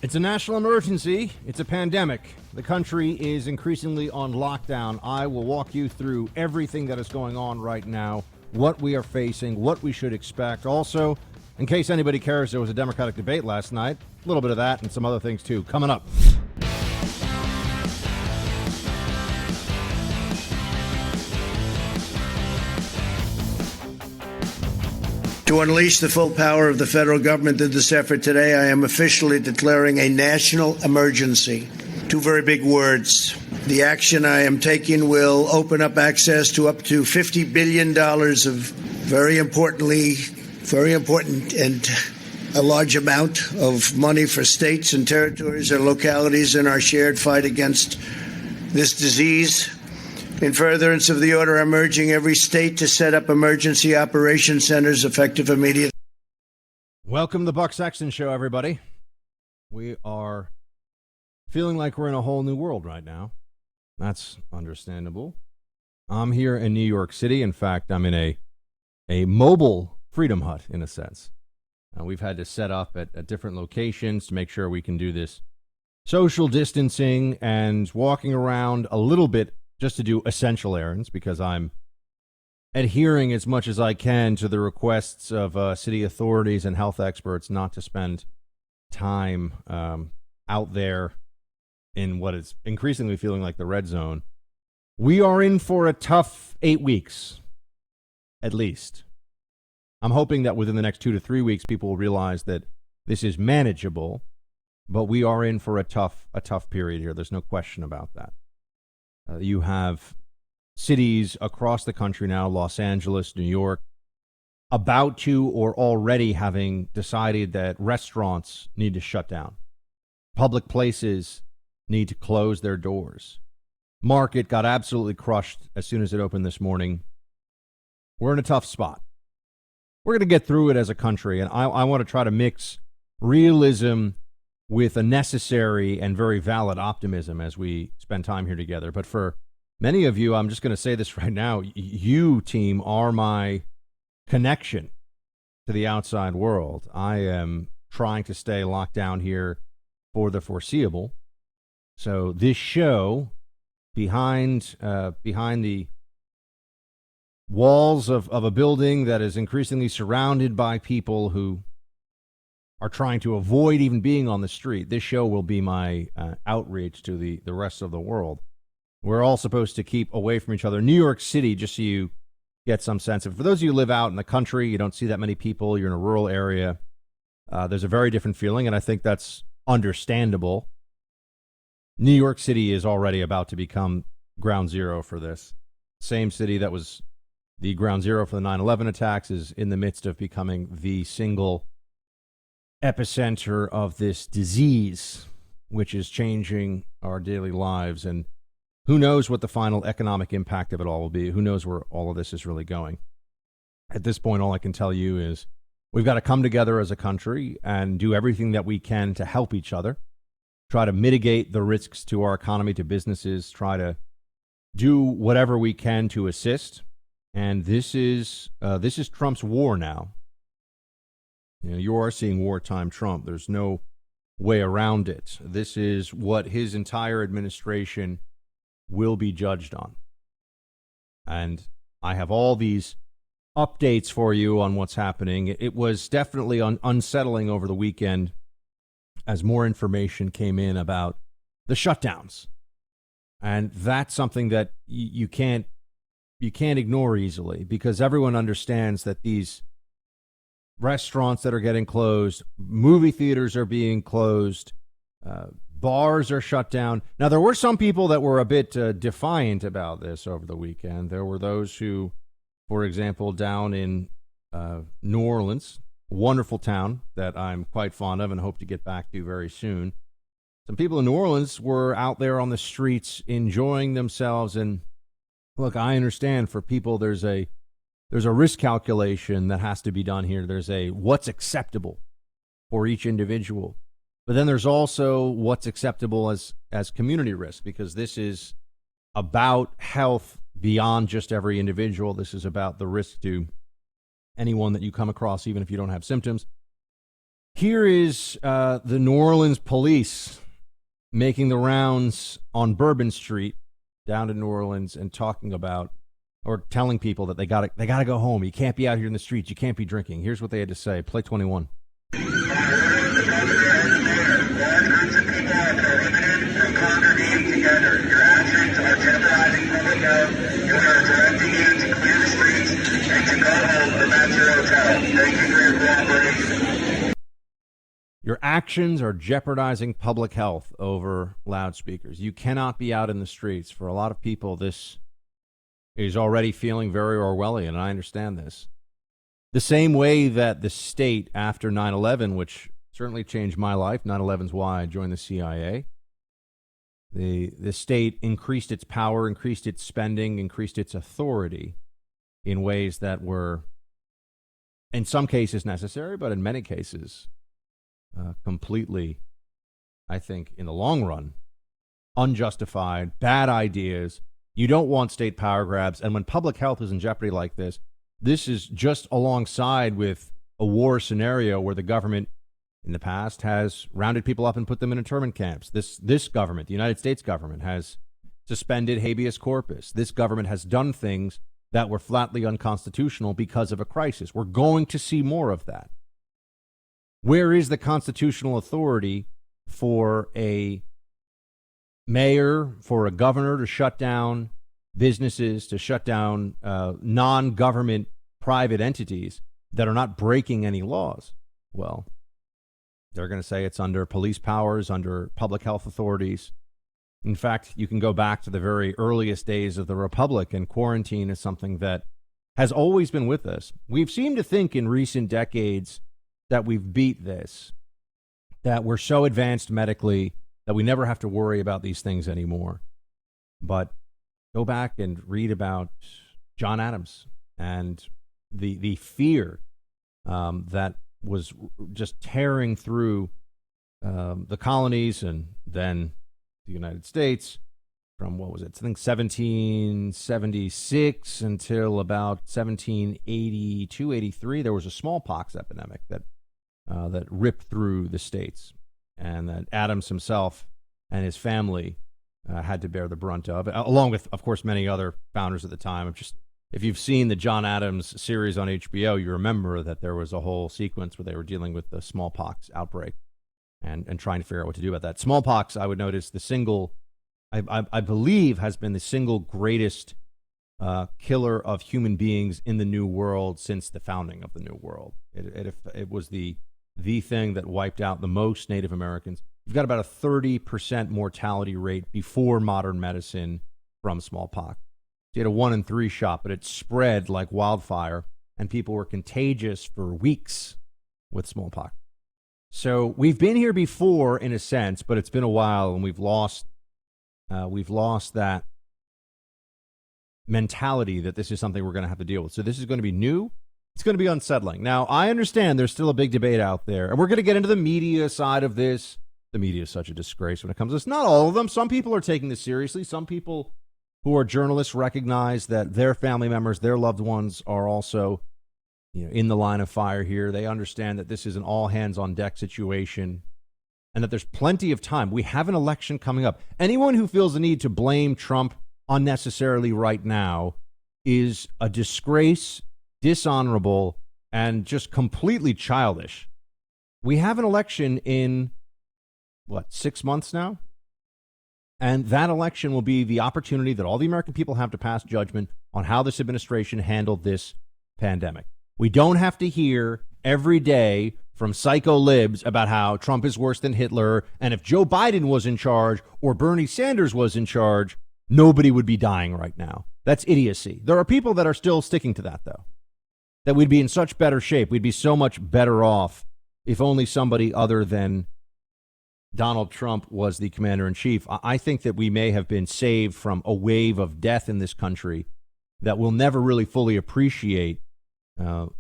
It's a national emergency. It's a pandemic. The country is increasingly on lockdown. I will walk you through everything that is going on right now, what we are facing, what we should expect. Also, in case anybody cares, there was a Democratic debate last night. A little bit of that and some other things, too, coming up. To unleash the full power of the federal government in this effort today, I am officially declaring a national emergency. Two very big words. The action I am taking will open up access to up to $50 billion of very important and a large amount of money for states and territories and localities in our shared fight against this disease. In furtherance of the order, I'm urging every state to set up emergency operation centers effective immediately. Welcome to the Buck Sexton Show, everybody. We are feeling like we're in a whole new world right now. That's understandable. I'm here in New York City. In fact, I'm in a mobile freedom hut, in a sense. We've had to set up at different locations to make sure we can do this social distancing and walking around a little bit just to do essential errands, because I'm adhering as much as I can to the requests of city authorities and health experts not to spend time out there in what is increasingly feeling like the red zone. We are in for a tough 8 weeks, at least. I'm hoping that within the next 2 to 3 weeks, people will realize that this is manageable, but we are in for a tough period here. There's no question about that. You have cities across the country now, Los Angeles, New York, about to or already having decided that restaurants need to shut down. Public places need to close their doors. Market got absolutely crushed as soon as it opened this morning. We're in a tough spot. We're going to get through it as a country, and I want to try to mix realism with a necessary and very valid optimism as we spend time here together. But for many of you, I'm just going to say this right now, you, team, are my connection to the outside world. I am trying to stay locked down here for the foreseeable. So this show, behind the walls of a building that is increasingly surrounded by people who are trying to avoid even being on the street, this show will be my outreach to the rest of the world. We're all supposed to keep away from each other. New York City, just so you get some sense of it. For those of you who live out in the country, you don't see that many people, you're in a rural area, there's a very different feeling, and I think that's understandable. New York City is already about to become ground zero for this. Same city that was the ground zero for the 9/11 attacks is in the midst of becoming the single epicenter of this disease, which is changing our daily lives. And who knows what the final economic impact of it all will be? Who knows where all of this is really going? At this point, all I can tell you is we've got to come together as a country and do everything that we can to help each other, try to mitigate the risks to our economy, to businesses, try to do whatever we can to assist. And this is Trump's war now. You know, you are seeing wartime Trump. There's no way around it. This is what his entire administration will be judged on. And I have all these updates for you on what's happening. It was definitely unsettling over the weekend as more information came in about the shutdowns. And that's something that you can't ignore easily, because everyone understands that these restaurants that are getting closed, movie theaters are being closed, bars are shut down. Now, there were some people that were a bit defiant about this over the weekend. There were those who, for example, down in New Orleans, wonderful town that I'm quite fond of and hope to get back to very soon. Some people in New Orleans were out there on the streets enjoying themselves. And look, I understand for people there's a risk calculation that has to be done here. There's a what's acceptable for each individual. But then there's also what's acceptable as community risk, because this is about health beyond just every individual. This is about the risk to anyone that you come across, even if you don't have symptoms. Here is the New Orleans police making the rounds on Bourbon Street down in New Orleans and talking about or telling people that they gotta go home. You can't be out here in the streets. You can't be drinking. Here's what they had to say. Play 21. Your actions are jeopardizing public health over loudspeakers. You cannot be out in the streets. For a lot of people, this is already feeling very Orwellian, and I understand this. The same way that the state after 9/11, which certainly changed my life, 9/11 is why I joined the CIA, the state increased its power, increased its spending, increased its authority in ways that were, in some cases, necessary, but in many cases, completely, I think, in the long run, unjustified, bad ideas. You don't want state power grabs. And when public health is in jeopardy like this, this is just alongside with a war scenario where the government in the past has rounded people up and put them in internment camps. This government, the United States government, has suspended habeas corpus. This government has done things that were flatly unconstitutional because of a crisis. We're going to see more of that. Where is the constitutional authority for a mayor, for a governor to shut down businesses, to shut down non-government private entities that are not breaking any laws? Well, they're going to say it's under police powers, under public health authorities. In fact, you can go back to the very earliest days of the Republic, and quarantine is something that has always been with us. We've seemed to think in recent decades that we've beat this, that we're so advanced medically that we never have to worry about these things anymore. But go back and read about John Adams and the fear that was just tearing through the colonies and then the United States from, what was it, I think 1776 until about 1782, 83. There was a smallpox epidemic that ripped through the states, and that Adams himself and his family had to bear the brunt of, along with, of course, many other founders at the time. If you've seen the John Adams series on HBO, you remember that there was a whole sequence where they were dealing with the smallpox outbreak and trying to figure out what to do about that. Smallpox, I would notice, I believe, has been the single greatest killer of human beings in the New World since the founding of the New World. It was the thing that wiped out the most Native Americans. You've got about a 30% mortality rate before modern medicine from smallpox. You had a 1 in 3 shot, but it spread like wildfire, and people were contagious for weeks with smallpox. So we've been here before, in a sense, but it's been a while, and we've lost that mentality that this is something we're going to have to deal with. So this is going to be new. It's going to be unsettling. Now, I understand there's still a big debate out there, and we're going to get into the media side of this. The media is such a disgrace when it comes to this. Not all of them. Some people are taking this seriously. Some people who are journalists recognize that their family members, their loved ones are also, in the line of fire here. They understand that this is an all-hands-on-deck situation and that there's plenty of time. We have an election coming up. Anyone who feels the need to blame Trump unnecessarily right now is a disgrace, dishonorable, and just completely childish. We have an election in, 6 months now? And that election will be the opportunity that all the American people have to pass judgment on how this administration handled this pandemic. We don't have to hear every day from psycho libs about how Trump is worse than Hitler, and if Joe Biden was in charge or Bernie Sanders was in charge, nobody would be dying right now. That's idiocy. There are people that are still sticking to that, though, that we'd be in such better shape. We'd be so much better off if only somebody other than Donald Trump was the commander-in-chief. I think that we may have been saved from a wave of death in this country that we'll never really fully appreciate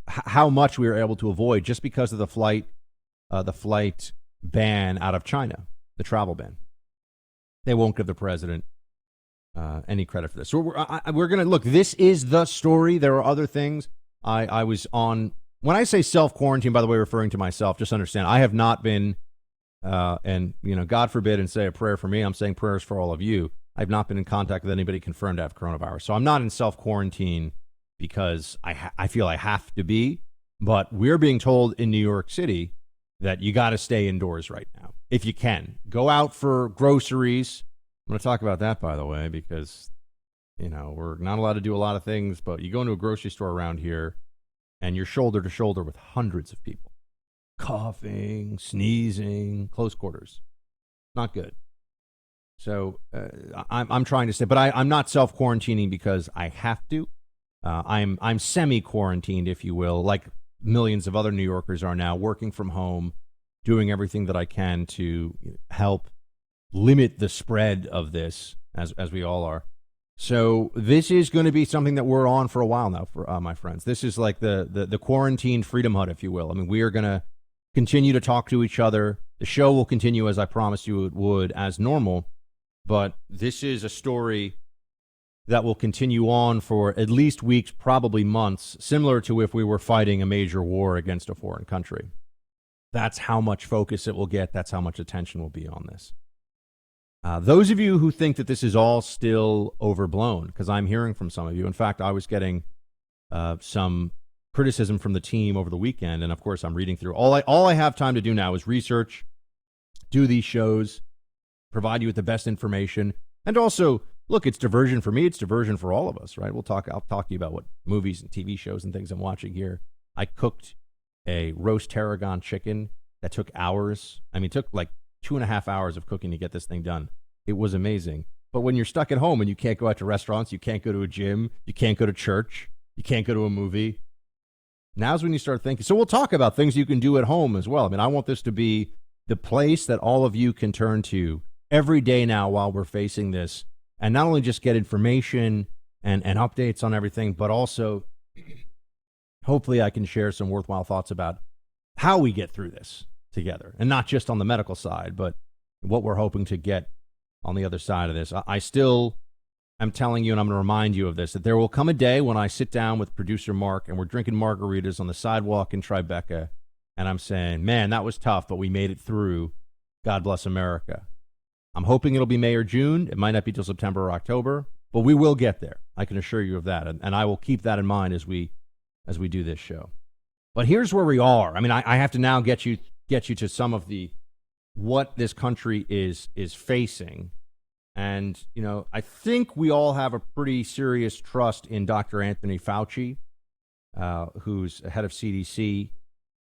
how much we were able to avoid just because of the flight ban out of China, the travel ban. They won't give the president any credit for this. So we're going to look. This is the story. There are other things. I was on when I say self-quarantine, by the way, referring to myself, just understand, I have not been, and, God forbid, and say a prayer for me, I'm saying prayers for all of you. I've not been in contact with anybody confirmed to have coronavirus. So I'm not in self-quarantine because I feel I have to be. But we're being told in New York City that you got to stay indoors right now. If you can, go out for groceries. I'm going to talk about that, by the way, because, we're not allowed to do a lot of things. But you go into a grocery store around here and you're shoulder to shoulder with hundreds of people. Coughing, sneezing, close quarters. Not good. So I'm trying to say, but I'm not self-quarantining because I have to. I'm semi-quarantined, if you will, like millions of other New Yorkers are now, working from home, doing everything that I can to help limit the spread of this, as we all are. So this is going to be something that we're on for a while now, for my friends. This is like the quarantine freedom hut, if you will. I mean, we are going to continue to talk to each other. The show will continue as I promised you it would, as normal. But this is a story that will continue on for at least weeks, probably months, similar to if we were fighting a major war against a foreign country. That's how much focus it will get. That's how much attention will be on this. Those of you who think that this is all still overblown, because I'm hearing from some of you. In fact, I was getting some criticism from the team over the weekend, and of course I'm reading through. All I have time to do now is research, do these shows, provide you with the best information, and also, look, it's diversion for me, it's diversion for all of us, right? I'll talk to you about what movies and TV shows and things I'm watching here. I cooked a roast tarragon chicken that took hours. I mean, it took like 2.5 hours of cooking to get this thing done. It was amazing. But when you're stuck at home and you can't go out to restaurants, you can't go to a gym, you can't go to church, you can't go to a movie, now's when you start thinking. So we'll talk about things you can do at home as well. I mean, I want this to be the place that all of you can turn to every day now while we're facing this, and not only just get information and updates on everything, but also hopefully I can share some worthwhile thoughts about how we get through this together, and not just on the medical side, but what we're hoping to get on the other side of this. I still am telling you, and I'm going to remind you of this, that there will come a day when I sit down with producer Mark and we're drinking margaritas on the sidewalk in Tribeca, and I'm saying, man, that was tough, but we made it through. God bless America. I'm hoping it'll be May or June. It might not be till September or October, but we will get there. I can assure you of that, and I will keep that in mind as we do this show. But here's where we are. I mean, I have to now get you to some of what this country is facing. And, I think we all have a pretty serious trust in Dr. Anthony Fauci, who's head of CDC.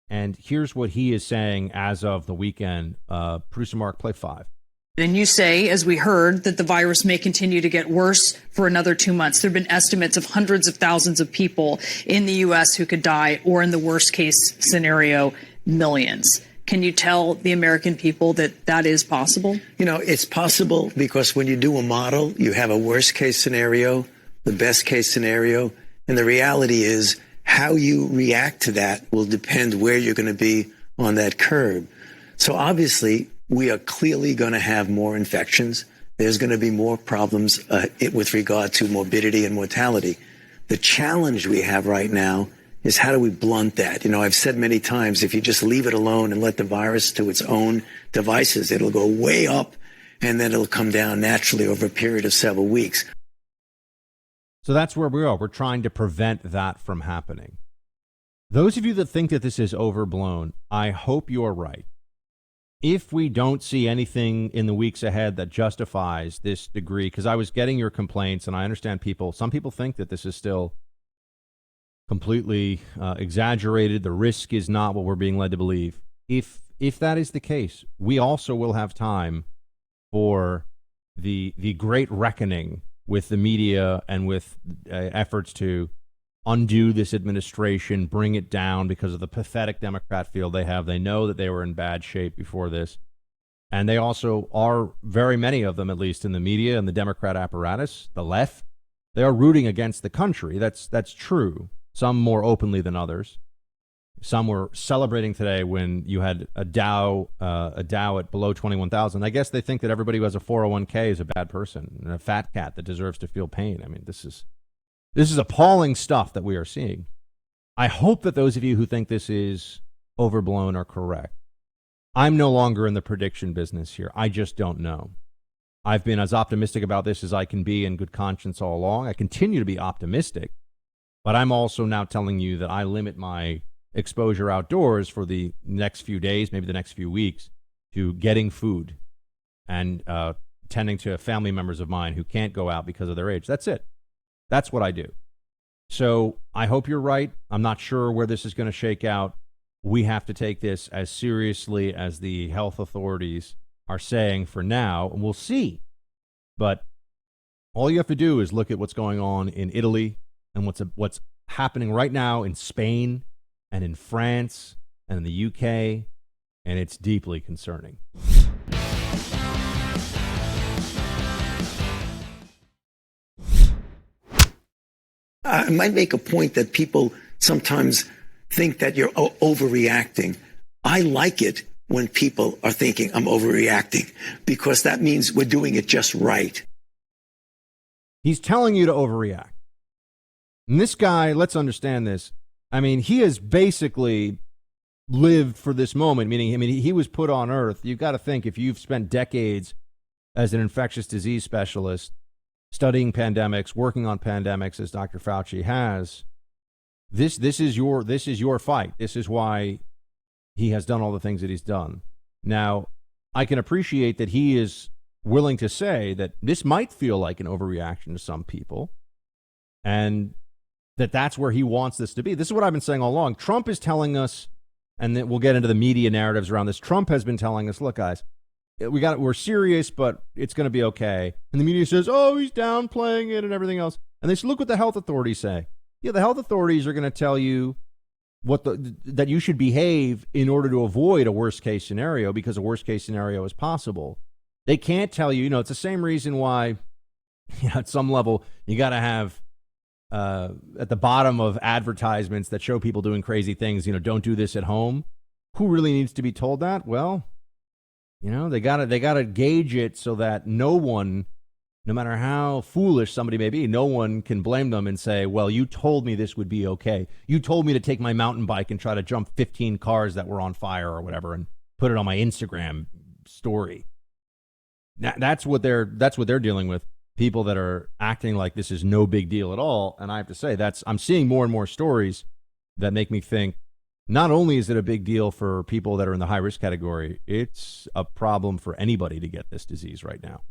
And here's what he is saying as of the weekend. Producer Mark, play 5. And you say, as we heard, that the virus may continue to get worse for another 2 months. There have been estimates of hundreds of thousands of people in the U.S. who could die, or in the worst case scenario, millions. Can you tell the American people that that is possible? It's possible because when you do a model, you have a worst case scenario, the best case scenario. And the reality is how you react to that will depend where you're going to be on that curve. So obviously, we are clearly going to have more infections. There's going to be more problems with regard to morbidity and mortality. The challenge we have right now is how do we blunt that? I've said many times, if you just leave it alone and let the virus to its own devices, it'll go way up and then it'll come down naturally over a period of several weeks. So that's where we are. We're trying to prevent that from happening. Those of you that think that this is overblown, I hope you're right. If we don't see anything in the weeks ahead that justifies this degree, because I was getting your complaints, and I understand some people think that this is still completely exaggerated. The risk is not what we're being led to believe. If that is the case, we also will have time for the great reckoning with the media and with efforts to undo this administration, bring it down because of the pathetic Democrat field they have. They know that they were in bad shape before this. And they also are, very many of them, at least in the media and the Democrat apparatus, the left, they are rooting against the country. That's true. Some more openly than others. Some were celebrating today when you had a Dow at below 21,000. I guess they think that everybody who has a 401k is a bad person and a fat cat that deserves to feel pain. I mean, this is appalling stuff that we are seeing. I hope that those of you who think this is overblown are correct. I'm no longer in the prediction business here. I just don't know. I've been as optimistic about this as I can be in good conscience all along. I continue to be optimistic, but I'm also now telling you that I limit my exposure outdoors for the next few days, maybe the next few weeks, to getting food and tending to family members of mine who can't go out because of their age. That's it. That's what I do. So I hope you're right. I'm not sure where this is going to shake out. We have to take this as seriously as the health authorities are saying for now, and we'll see. But all you have to do is look at what's going on in Italy and what's happening right now in Spain and in France and in the UK, and it's deeply concerning. I might make a point that people sometimes think that you're overreacting. I like it when people are thinking I'm overreacting, because that means we're doing it just right. He's telling you to overreact. And this guy, let's understand this. I mean, he has basically lived for this moment, meaning, he was put on Earth. You've got to think, if you've spent decades as an infectious disease specialist, studying pandemics, working on pandemics, as Dr. Fauci has, this is your fight. This is why he has done all the things that he's done. Now, I can appreciate that he is willing to say that this might feel like an overreaction to some people, and that's where he wants this to be. This is what I've been saying all along. Trump is telling us, and then we'll get into the media narratives around this. Trump has been telling us, look, guys, we're serious, but it's going to be okay. And the media says, oh, he's downplaying it and everything else. And they say, look what the health authorities say. Yeah, the health authorities are going to tell you that you should behave in order to avoid a worst case scenario, because a worst case scenario is possible. They can't tell you, it's the same reason why, at some level, you got to have at the bottom of advertisements that show people doing crazy things, don't do this at home. Who really needs to be told that? Well, they gotta gauge it so that no one, no matter how foolish somebody may be, no one can blame them and say, well, you told me this would be okay. You told me to take my mountain bike and try to jump 15 cars that were on fire or whatever and put it on my Instagram story. That's what they're dealing with. People that are acting like this is no big deal at all. And I have to say, I'm seeing more and more stories that make me think, not only is it a big deal for people that are in the high risk category, it's a problem for anybody to get this disease right now.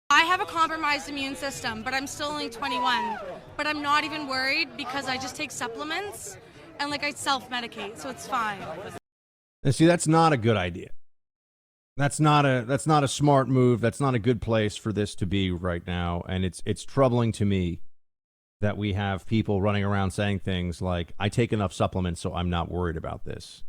I have a compromised immune system, but I'm still only 21. But I'm not even worried, because I just take supplements and I self-medicate, so it's fine. And see, that's not a good idea. That's not a smart move. That's not a good place for this to be right now. And it's troubling to me that we have people running around saying things like, I take enough supplements, so I'm not worried about this.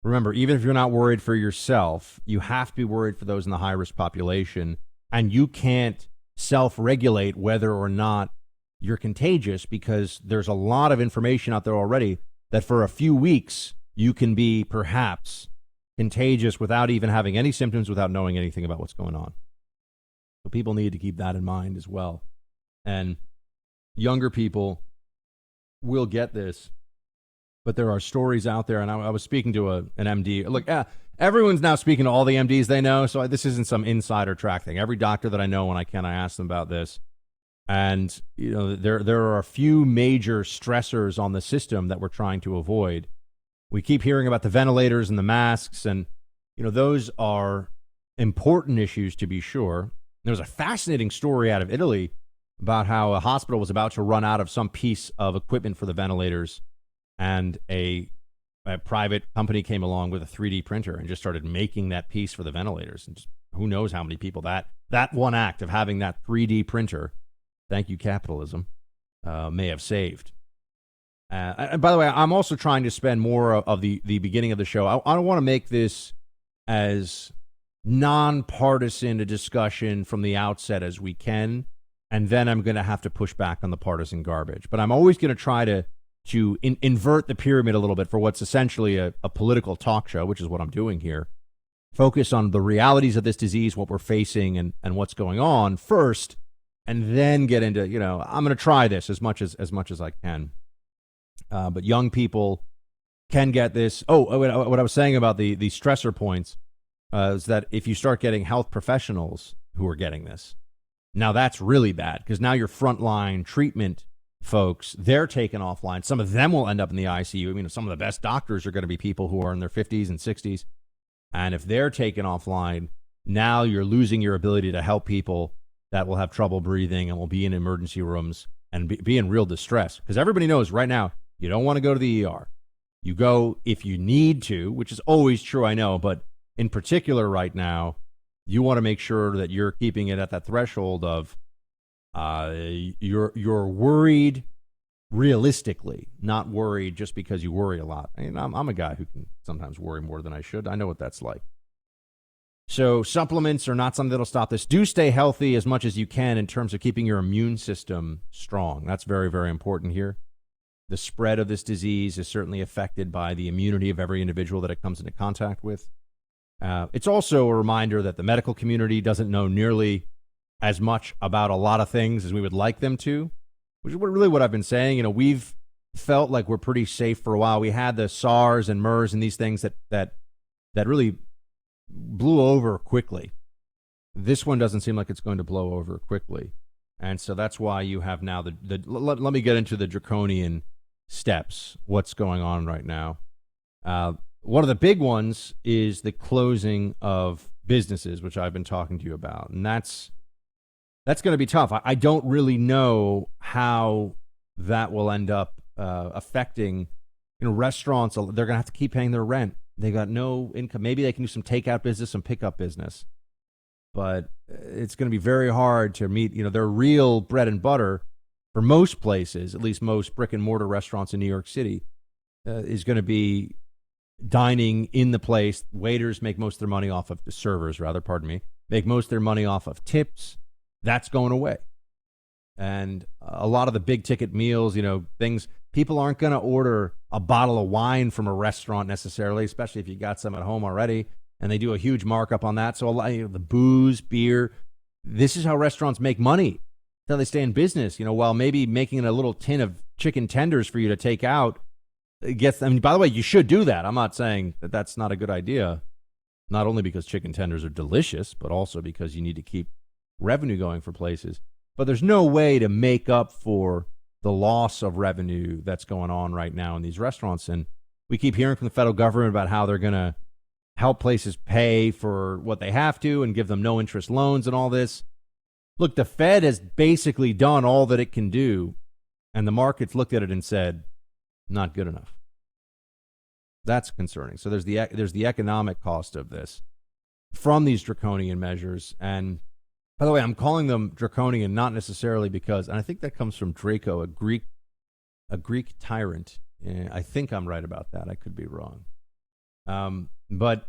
Remember, even if you're not worried for yourself, you have to be worried for those in the high-risk population, and you can't self-regulate whether or not you're contagious, because there's a lot of information out there already that for a few weeks you can be perhaps contagious without even having any symptoms, without knowing anything about what's going on. So people need to keep that in mind as well. And younger people will get this, but there are stories out there, and I was speaking to an MD. Look, everyone's now speaking to all the MDs they know, so this isn't some insider track thing. Every doctor that I know, when I can, I ask them about this. And there are a few major stressors on the system that we're trying to avoid. We keep hearing about the ventilators and the masks, and those are important issues, to be sure. There was a fascinating story out of Italy about how a hospital was about to run out of some piece of equipment for the ventilators, and a private company came along with a 3D printer and just started making that piece for the ventilators. And just, who knows how many people that one act of having that 3D printer, thank you capitalism, may have saved. And by the way, I'm also trying to spend more of the beginning of the show. I don't want to make this as nonpartisan a discussion from the outset as we can, and then I'm going to have to push back on the partisan garbage. But I'm always going to try to invert the pyramid a little bit for what's essentially a political talk show, which is what I'm doing here. Focus on the realities of this disease, what we're facing, and what's going on first, and then get into, I'm going to try this as much as I can. But young people can get this. What I was saying about the stressor points is that if you start getting health professionals who are getting this, now that's really bad, because now your frontline treatment folks, they're taken offline. Some of them will end up in the ICU. I mean, some of the best doctors are going to be people who are in their 50s and 60s. And if they're taken offline, now you're losing your ability to help people that will have trouble breathing and will be in emergency rooms and be in real distress. Because everybody knows right now, you don't want to go to the ER. You go if you need to, which is always true, I know. But in particular right now, you want to make sure that you're keeping it at that threshold of you're worried realistically, not worried just because you worry a lot. I mean, I'm a guy who can sometimes worry more than I should. I know what that's like. So supplements are not something that'll stop this. Do stay healthy as much as you can in terms of keeping your immune system strong. That's very, very important here. The spread of this disease is certainly affected by the immunity of every individual that it comes into contact with. It's also a reminder that the medical community doesn't know nearly as much about a lot of things as we would like them to, which is really what I've been saying. We've felt like we're pretty safe for a while. We had the SARS and MERS and these things that really blew over quickly. This one doesn't seem like it's going to blow over quickly. And so that's why you have now let me get into the draconian steps, what's going on right now. One of the big ones is the closing of businesses, which I've been talking to you about. And that's going to be tough. I don't really know how that will end up affecting restaurants. They're going to have to keep paying their rent. They got no income. Maybe they can do some takeout business, some pickup business. But it's going to be very hard to meet, their real bread and butter for most places, at least most brick and mortar restaurants in New York City, is going to be dining in the place. Waiters make most of their money off of the servers, make most of their money off of tips. That's going away. And a lot of the big ticket meals, things, people aren't going to order a bottle of wine from a restaurant necessarily, especially if you got some at home already, and they do a huge markup on that. So a lot of the booze, beer, this is how restaurants make money. That's how they stay in business, while maybe making a little tin of chicken tenders for you to take out. By the way, you should do that. I'm not saying that that's not a good idea, not only because chicken tenders are delicious, but also because you need to keep revenue going for places. But there's no way to make up for the loss of revenue that's going on right now in these restaurants. And we keep hearing from the federal government about how they're going to help places pay for what they have to and give them no interest loans and all this. Look, the Fed has basically done all that it can do, and the markets looked at it and said, not good enough. That's concerning. So there's the economic cost of this from these draconian measures. And by the way, I'm calling them draconian not necessarily because, and I think that comes from Draco, a Greek tyrant. I think I'm right about that. I could be wrong. But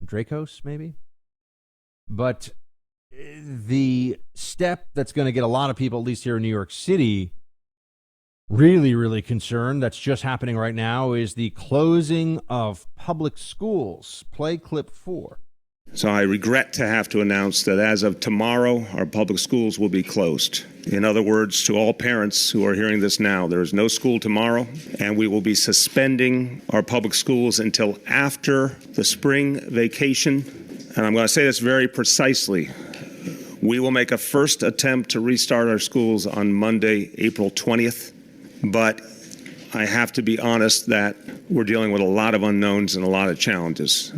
Dracos, maybe? But the step that's going to get a lot of people, at least here in New York City, really, really concerned, that's just happening right now, is the closing of public schools. Play clip 4. So I regret to have to announce that as of tomorrow, our public schools will be closed. In other words, to all parents who are hearing this now, there is no school tomorrow, and we will be suspending our public schools until after the spring vacation. And I'm going to say this very precisely. We will make a first attempt to restart our schools on Monday, April 20th. But I have to be honest that we're dealing with a lot of unknowns and a lot of challenges.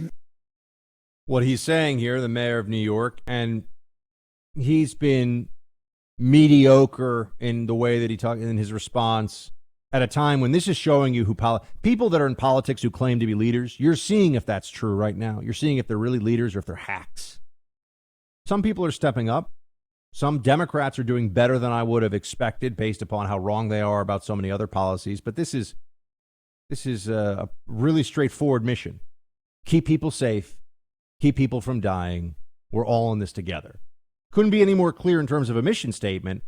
What he's saying here, the mayor of New York, and he's been mediocre in the way that he talked in his response at a time when this is showing you who people that are in politics who claim to be leaders, you're seeing if that's true right now. You're seeing if they're really leaders or if they're hacks. Some people are stepping up. Some Democrats are doing better than I would have expected based upon how wrong they are about so many other policies. But this is a really straightforward mission. Keep people safe. Keep people from dying. We're all in this together. Couldn't be any more clear in terms of a mission statement.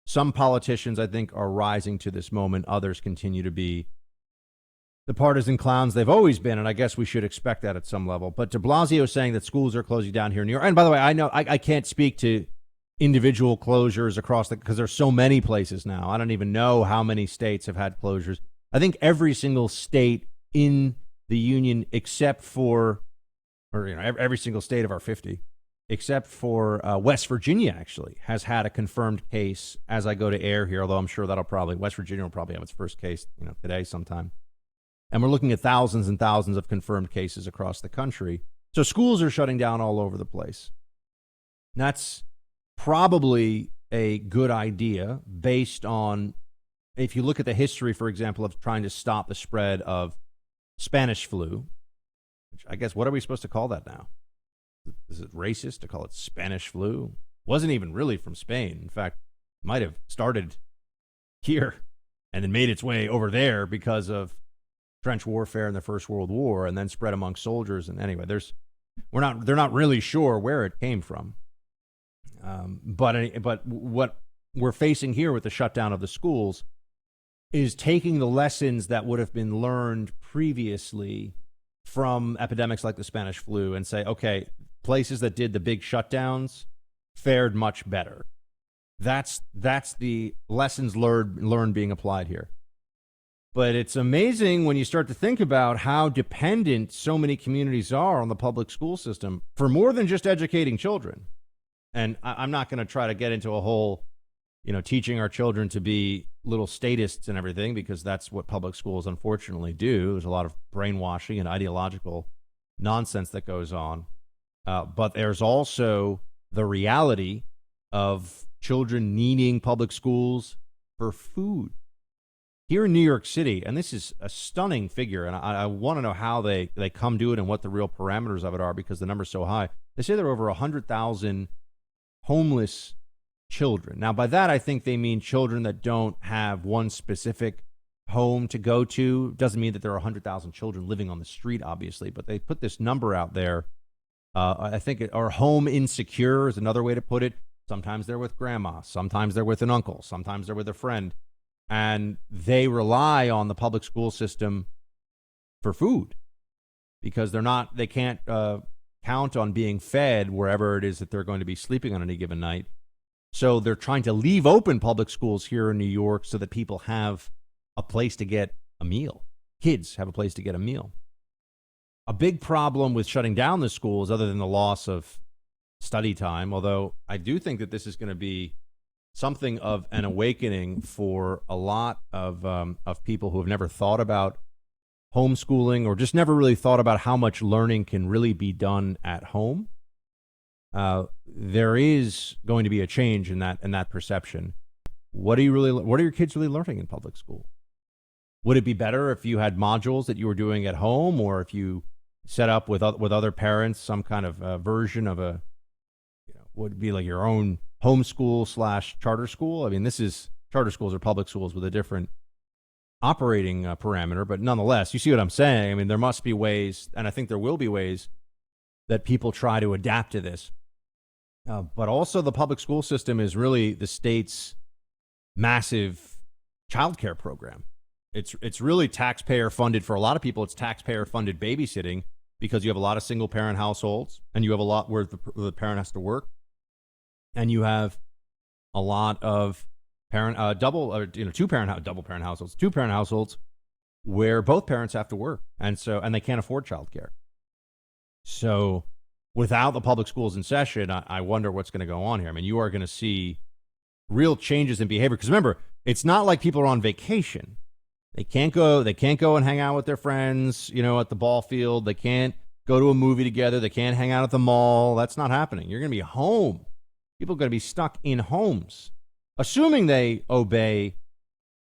Some politicians, I think, are rising to this moment. Others continue to be the partisan clowns they've always been, and I guess we should expect that at some level. But de Blasio saying that schools are closing down here in New York. And by the way, I know I can't speak to individual closures across because there's so many places now. I don't even know how many states have had closures. I think every single state in the union, except for, or every single state of our 50, except for West Virginia, actually has had a confirmed case as I go to air here. Although I'm sure West Virginia will probably have its first case, today sometime. And we're looking at thousands and thousands of confirmed cases across the country. So schools are shutting down all over the place. That's probably a good idea based on, if you look at the history, for example, of trying to stop the spread of Spanish flu, which I guess, what are we supposed to call that now? Is it racist to call it Spanish flu? Wasn't even really from Spain. In fact, might have started here and then made its way over there because of trench warfare in the First World War, and then spread among soldiers. And anyway, they're not really sure where it came from. But what we're facing here with the shutdown of the schools is taking the lessons that would have been learned previously from epidemics like the Spanish flu and say, okay, places that did the big shutdowns fared much better. That's the lessons learned being applied here. But it's amazing when you start to think about how dependent so many communities are on the public school system for more than just educating children. And I'm not going to try to get into a whole, teaching our children to be little statists and everything, because that's what public schools unfortunately do. There's a lot of brainwashing and ideological nonsense that goes on. But there's also the reality of children needing public schools for food. Here in New York City, and this is a stunning figure, and I want to know how they come to it and what the real parameters of it are, because the number's so high. They say there are over 100,000 homeless children. Now, by that, I think they mean children that don't have one specific home to go to. Doesn't mean that there are 100,000 children living on the street, obviously, but they put this number out there. I think, or home insecure is another way to put it. Sometimes they're with grandma, sometimes they're with an uncle, sometimes they're with a friend. And they rely on the public school system for food because they can't count on being fed wherever it is that they're going to be sleeping on any given night. So they're trying to leave open public schools here in New York so that people have a place to get a meal. Kids have a place to get a meal. A big problem with shutting down the schools, other than the loss of study time, although I do think that this is going to be something of an awakening for a lot of people who have never thought about homeschooling or just never really thought about how much learning can really be done at home. There is going to be a change in that perception. What are your kids really learning in public school? Would it be better if you had modules that you were doing at home, or if you set up with other parents some kind of version of would it be like your own homeschool / charter school? I mean, charter schools are public schools with a different operating parameter, but nonetheless, you see what I'm saying? I mean, there must be ways, and I think there will be ways, that people try to adapt to this. But also the public school system is really the state's massive childcare program. It's really taxpayer funded. For a lot of people, it's taxpayer funded babysitting, because you have a lot of single parent households, and you have a lot where the parent has to work. And you have a lot of two parent households where both parents have to work, and they can't afford childcare. So without the public schools in session, I wonder what's going to go on here. I mean, you are going to see real changes in behavior, because remember, it's not like people are on vacation. They can't go and hang out with their friends, at the ball field. They can't go to a movie together. They can't hang out at the mall. That's not happening. You're going to be home. People are going to be stuck in homes, assuming they obey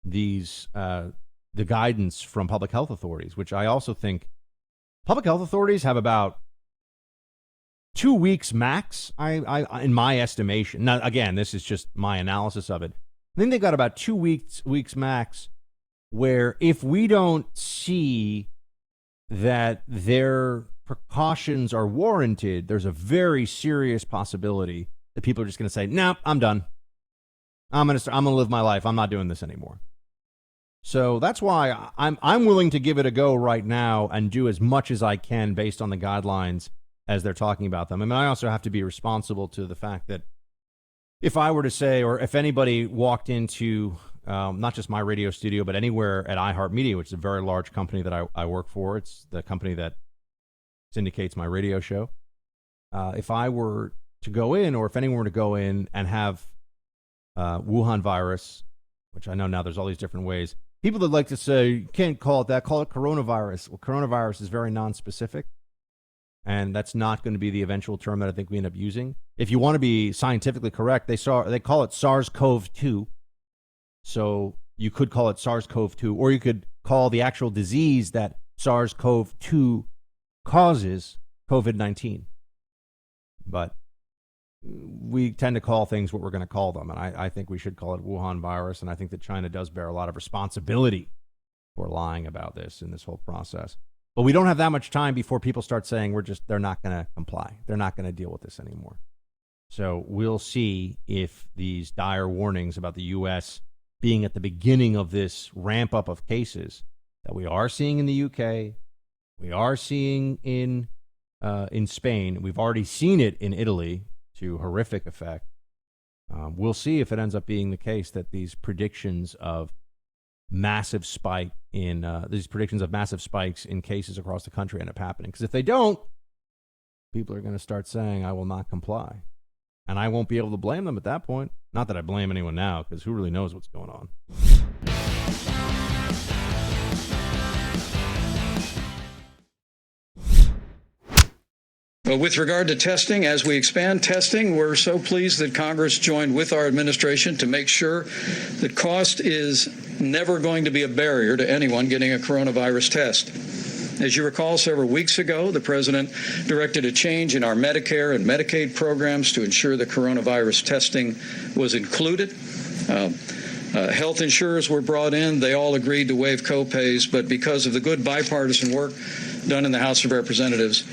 the guidance from public health authorities, which I also think public health authorities have about 2 weeks max, in my estimation. Now, again, this is just my analysis of it. I think they've got about 2 weeks max, where if we don't see that their precautions are warranted, there's a very serious possibility that people are just going to say, "Nope, I'm done. I'm going to live my life. I'm not doing this anymore." So that's why I'm willing to give it a go right now and do as much as I can based on the guidelines as they're talking about them. I mean, I also have to be responsible to the fact that if I were to say, or if anybody walked into not just my radio studio, but anywhere at iHeartMedia, which is a very large company that I work for, it's the company that syndicates my radio show. If I were to go in, or if anyone were to go in and have Wuhan virus, which I know now there's all these different ways. People that like to say, you can't call it that, call it coronavirus. Well, coronavirus is very nonspecific, and that's not going to be the eventual term that I think we end up using. If you want to be scientifically correct, they call it SARS-CoV-2. So you could call it SARS-CoV-2, or you could call the actual disease that SARS-CoV-2 causes COVID-19. But we tend to call things what we're going to call them, and I think we should call it Wuhan virus, and I think that China does bear a lot of responsibility for lying about this in this whole process. But we don't have that much time before people start saying they're not going to comply. They're not going to deal with this anymore. So we'll see if these dire warnings about the U.S. being at the beginning of this ramp up of cases that we are seeing in the UK, we are seeing in Spain, we've already seen it in Italy to horrific effect. We'll see if it ends up being the case that these predictions of massive spikes in cases across the country end up happening. Because if they don't, people are going to start saying, I will not comply. And I won't be able to blame them at that point. Not that I blame anyone now, because who really knows what's going on. With regard to testing, as we expand testing, we're so pleased that Congress joined with our administration to make sure that cost is never going to be a barrier to anyone getting a coronavirus test. As you recall, several weeks ago, the president directed a change in our Medicare and Medicaid programs to ensure that coronavirus testing was included. Health insurers were brought in. They all agreed to waive copays, but because of the good bipartisan work done in the House of Representatives,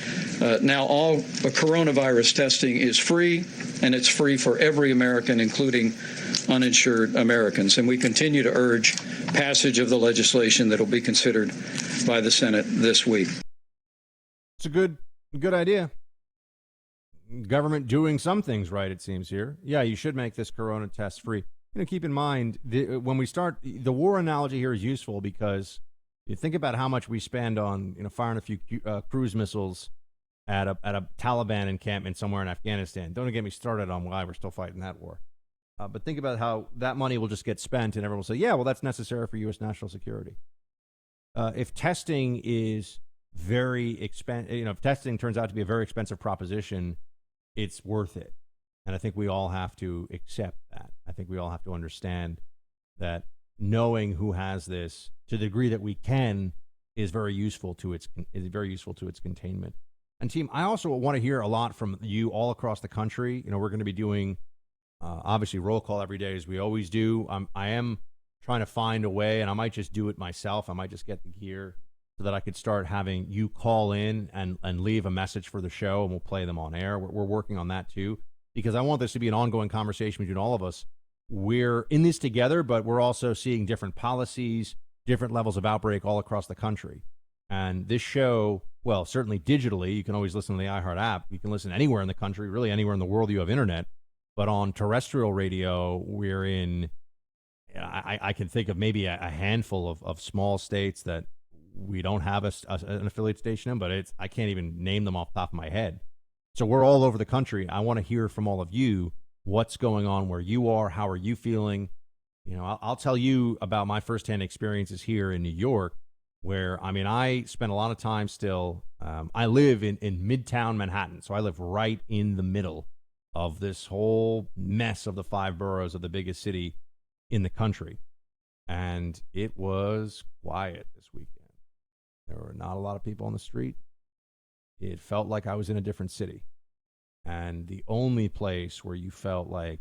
now all coronavirus testing is free, and it's free for every American, including uninsured Americans. And we continue to urge passage of the legislation that will be considered by the Senate this week. It's a good idea. Government doing some things right, it seems here. Yeah, you should make this corona test free. Keep in mind, when we start, the war analogy here is useful because you think about how much we spend on firing a few cruise missiles at a Taliban encampment somewhere in Afghanistan. Don't get me started on why we're still fighting that war. But think about how that money will just get spent, and everyone will say, yeah, well, that's necessary for U.S. national security. If testing is very expensive, if testing turns out to be a very expensive proposition, it's worth it. And I think we all have to accept that. I think we all have to understand that knowing who has this to the degree that we can is very useful to its containment. And team, I also want to hear a lot from you all across the country. We're going to be doing obviously roll call every day as we always do. I am trying to find a way, and I might just do it myself. I might just get the gear so that I could start having you call in and leave a message for the show, and we'll play them on air. We're working on that too, because I want this to be an ongoing conversation between all of us. We're in this together, but we're also seeing different policies, different levels of outbreak all across the country. And this show, well, certainly digitally, you can always listen to the iHeart app. You can listen anywhere in the country, really anywhere in the world you have internet. But on terrestrial radio, we're in, I can think of maybe a handful of small states that we don't have an affiliate station in, but I can't even name them off the top of my head. So we're all over the country. I want to hear from all of you what's going on where you are. How are you feeling? I'll tell you about my firsthand experiences here in New York, where, I spend a lot of time still. I live in Midtown Manhattan, so I live right in the middle of this whole mess of the 5 boroughs of the biggest city in the country. And it was quiet this weekend. There were not a lot of people on the street. It felt like I was in a different city. And the only place where you felt like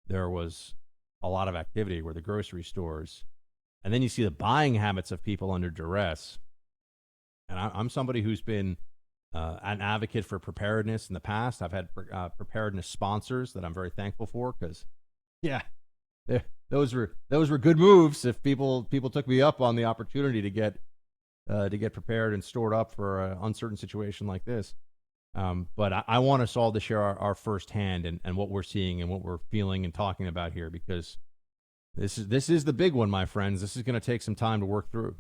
there was a lot of activity were the grocery stores. And then you see the buying habits of people under duress. And I'm somebody who's been an advocate for preparedness in the past. I've had preparedness sponsors that I'm very thankful for because, those were good moves. If people took me up on the opportunity to get prepared and stored up for an uncertain situation like this. But I want us all to share our firsthand and what we're seeing and what we're feeling and talking about here, because this is the big one, my friends. This is going to take some time to work through.